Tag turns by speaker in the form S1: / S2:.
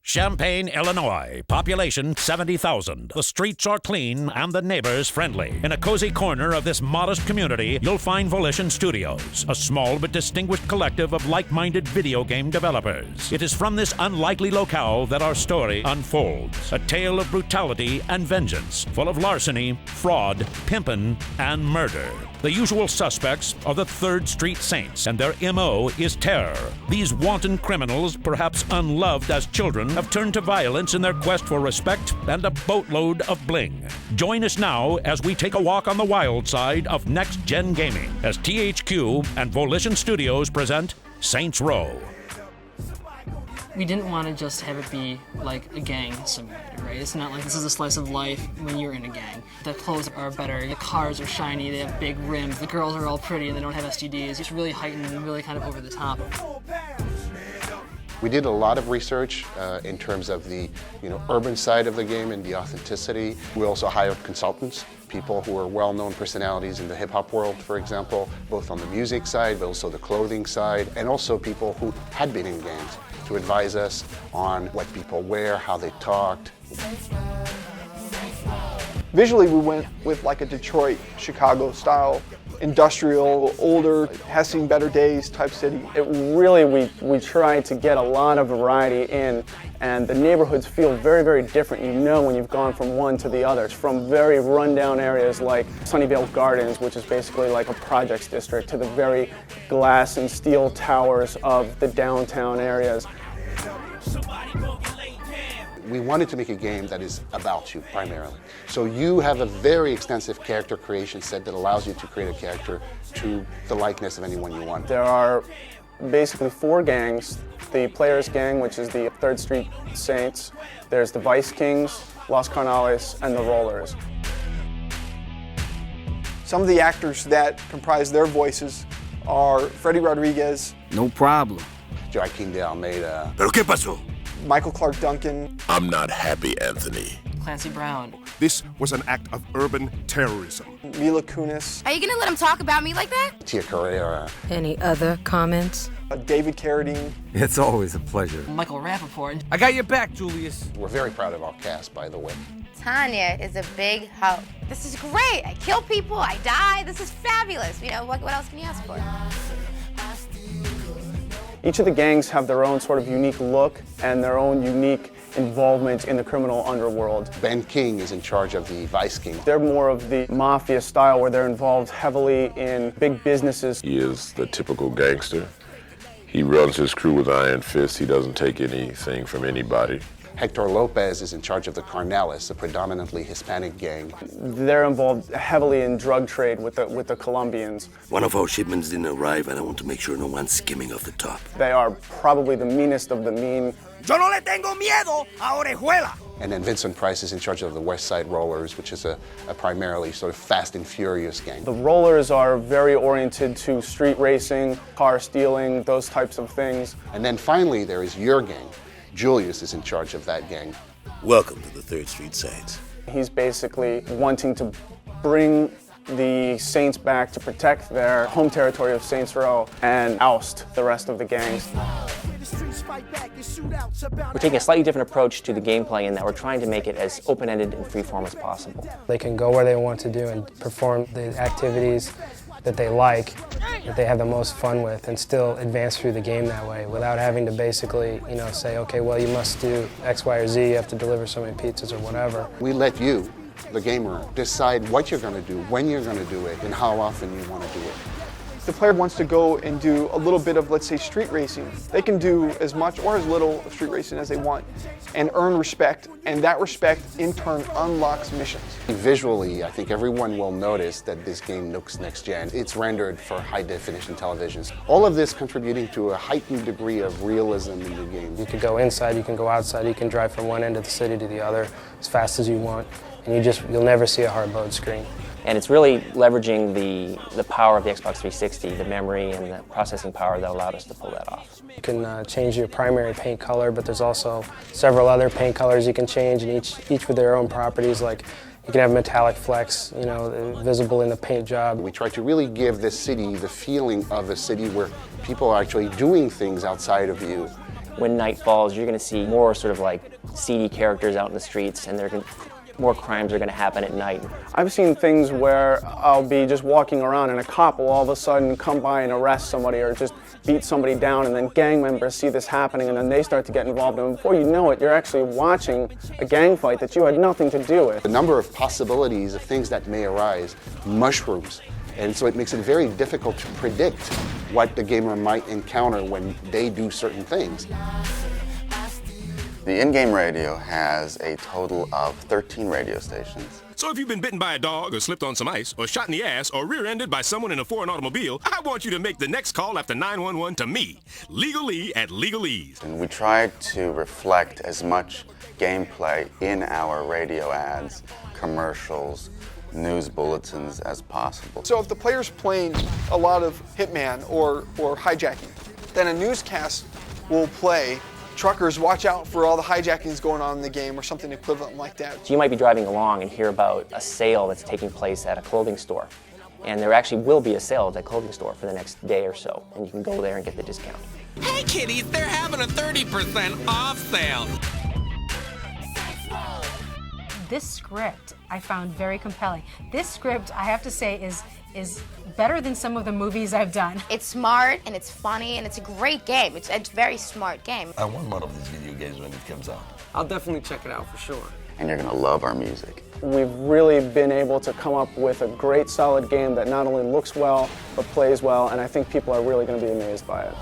S1: Champaign, Illinois. Population 70,000. The streets are clean and the neighbors friendly. In a cozy corner of this modest community, you'll find Volition Studios, a small but distinguished collective of like-minded video game developers. It is from this unlikely locale that our story unfolds. A tale of brutality and vengeance, full of larceny, fraud, pimpin', and murder. The usual suspects are the 3rd Street Saints, and their M.O. is terror. These wanton criminals, perhaps unloved as children, have turned to violence in their quest for respect and a boatload of bling. Join us now as we take a walk on the wild side of next-gen gaming as THQ and Volition Studios present Saints Row.
S2: We didn't want to just have it be like a gang simulator, right? It's not like this is a slice of life when you're in a gang. The clothes are better, the cars are shiny, they have big rims, the girls are all pretty and they don't have STDs. It's really heightened and really kind of over the top.
S3: We did a lot of research in terms of the urban side of the game and the authenticity. We also hired consultants, people who are well-known personalities in the hip-hop world, for example, both on the music side, but also the clothing side, and also people who had been in gangs to advise us on what people wear, how they talked.
S4: Visually, we went with like a Detroit, Chicago style, industrial, older, has seen better days type city.
S5: We tried to get a lot of variety in, and the neighborhoods feel very, very different. You know when you've gone from one to the others, from very rundown areas like Sunnyvale Gardens, which is basically like a projects district, to the very glass and steel towers of the downtown areas.
S3: We wanted to make a game that is about you, primarily. So you have a very extensive character creation set that allows you to create a character to the likeness of anyone you want.
S5: There are basically 4 gangs. The Players Gang, which is the 3rd Street Saints. There's the Vice Kings, Los Carnales, and the Rollers.
S4: Some of the actors that comprise their voices are Freddie Rodriguez.
S6: No problem.
S3: Joaquin de Almeida.
S6: ¿Pero qué pasó?
S4: Michael Clark Duncan.
S7: I'm not happy, Anthony.
S2: Clancy Brown.
S8: This was an act of urban terrorism.
S4: Mila Kunis.
S9: Are you gonna let him talk about me like that?
S3: Tia Carrera.
S10: Any other comments?
S4: David Carradine.
S6: It's always a pleasure.
S2: Michael Rappaport.
S6: I got your back, Julius.
S3: We're very proud of our cast, by the way.
S9: Tanya is a big hoe. This is great. I kill people, I die. This is fabulous. What else can you ask for?
S5: Each of the gangs have their own sort of unique look and their own unique involvement in the criminal underworld.
S3: Ben King is in charge of the Vice King.
S5: They're more of the mafia style where they're involved heavily in big businesses.
S7: He is the typical gangster. He runs his crew with iron fists. He doesn't take anything from anybody.
S3: Hector Lopez is in charge of the Carnales, a predominantly Hispanic gang.
S5: They're involved heavily in drug trade with the Colombians.
S6: One of our shipments didn't arrive, and I want to make sure no one's skimming off the top.
S5: They are probably the meanest of the mean.
S6: Yo no le tengo miedo a Orejuela.
S3: And then Vincent Price is in charge of the West Side Rollers, which is a primarily sort of fast and furious gang.
S5: The Rollers are very oriented to street racing, car stealing, those types of things.
S3: And then finally, there is your gang. Julius is in charge of that gang.
S6: Welcome to the 3rd Street Saints.
S5: He's basically wanting to bring the Saints back to protect their home territory of Saints Row and oust the rest of the gangs.
S11: We're taking a slightly different approach to the gameplay in that we're trying to make it as open-ended and free-form as possible.
S12: They can go where they want to do and perform the activities that they like, that they have the most fun with, and still advance through the game that way without having to basically, say, okay, well, you must do X, Y, or Z, you have to deliver so many pizzas or whatever.
S3: We let you, the gamer, decide what you're going to do, when you're going to do it, and how often you want to do it.
S4: The player wants to go and do a little bit of, let's say, street racing. They can do as much or as little of street racing as they want and earn respect, and that respect in turn unlocks missions.
S3: Visually, I think everyone will notice that this game looks next gen. It's rendered for high definition televisions. All of this contributing to a heightened degree of realism in the game.
S12: You can go inside, you can go outside, you can drive from one end of the city to the other as fast as you want, and you'll never see a hard load screen.
S11: And it's really leveraging the power of the Xbox 360, the memory and the processing power that allowed us to pull that off.
S12: You can change your primary paint color, but there's also several other paint colors you can change, and each with their own properties. Like you can have metallic flecks, visible in the paint job.
S3: We try to really give this city the feeling of a city where people are actually doing things outside of you
S11: when night falls, you're going to see more sort of like seedy characters out in the streets, and more crimes are going to happen at night.
S5: I've seen things where I'll be just walking around and a cop will all of a sudden come by and arrest somebody or just beat somebody down, and then gang members see this happening and then they start to get involved, and before you know it, you're actually watching a gang fight that you had nothing to do with.
S3: The number of possibilities of things that may arise mushrooms, and so it makes it very difficult to predict what the gamer might encounter when they do certain things.
S13: The in-game radio has a total of 13 radio stations.
S8: So if you've been bitten by a dog or slipped on some ice or shot in the ass or rear-ended by someone in a foreign automobile, I want you to make the next call after 911 to me, Legal Lee at Legalese.
S13: And we tried to reflect as much gameplay in our radio ads, commercials, news bulletins as possible.
S4: So if the player's playing a lot of Hitman or hijacking, then a newscast will play, truckers, watch out for all the hijackings going on in the game, or something equivalent like that.
S11: So you might be driving along and hear about a sale that's taking place at a clothing store. And there actually will be a sale at that clothing store for the next day or so, and you can go there and get the discount.
S14: Hey kiddies, they're having a 30% off sale.
S15: This script I found very compelling. This script, I have to say, is better than some of the movies I've done.
S9: It's smart and it's funny and it's a great game. It's a very smart game.
S6: I want one of these video games when it comes out.
S16: I'll definitely check it out for sure.
S13: And you're gonna love our music.
S5: We've really been able to come up with a great solid game that not only looks well, but plays well, and I think people are really going to be amazed by it.